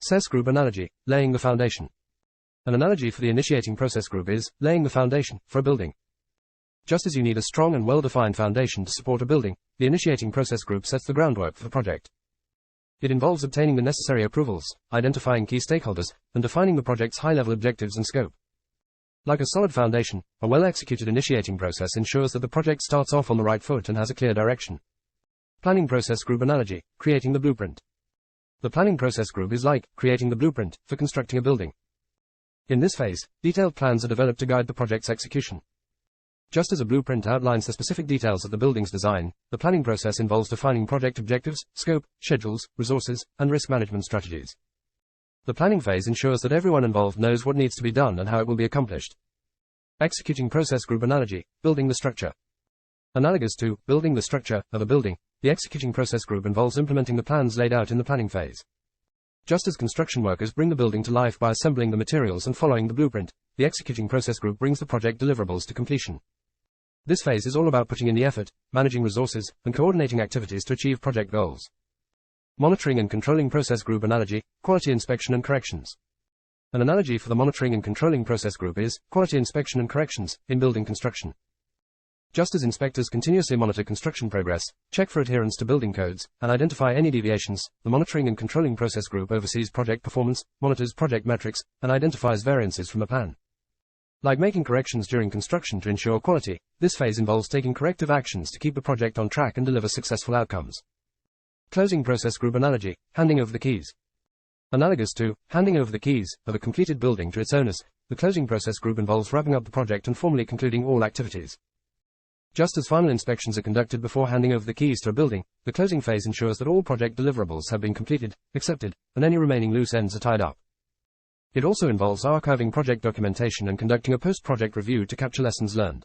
Process group analogy, laying the foundation. An analogy for the initiating process group is laying the foundation for a building. Just as you need a strong and well-defined foundation to support a building, the initiating process group sets the groundwork for the project. It involves obtaining the necessary approvals, identifying key stakeholders, and defining the project's high-level objectives and scope. Like a solid foundation, a well-executed initiating process ensures that the project starts off on the right foot and has a clear direction. Planning process group analogy, creating the blueprint. The planning process group is like creating the blueprint for constructing a building. In this phase, detailed plans are developed to guide the project's execution. Just as a blueprint outlines the specific details of the building's design, the planning process involves defining project objectives, scope, schedules, resources, and risk management strategies. The planning phase ensures that everyone involved knows what needs to be done and how it will be accomplished. Executing process group analogy, building the structure. Analogous to building the structure of a building, the executing process group involves implementing the plans laid out in the planning phase. Just as construction workers bring the building to life by assembling the materials and following the blueprint, the executing process group brings the project deliverables to completion. This phase is all about putting in the effort, managing resources, and coordinating activities to achieve project goals. Monitoring and controlling process group analogy, quality inspection and corrections. An analogy for the monitoring and controlling process group is quality inspection and corrections in building construction. Just as inspectors continuously monitor construction progress, check for adherence to building codes, and identify any deviations, the monitoring and controlling process group oversees project performance, monitors project metrics, and identifies variances from a plan. Like making corrections during construction to ensure quality, this phase involves taking corrective actions to keep the project on track and deliver successful outcomes. Closing process group analogy, handing over the keys. Analogous to handing over the keys of a completed building to its owners, the closing process group involves wrapping up the project and formally concluding all activities. Just as final inspections are conducted before handing over the keys to a building, the closing phase ensures that all project deliverables have been completed, accepted, and any remaining loose ends are tied up. It also involves archiving project documentation and conducting a post-project review to capture lessons learned.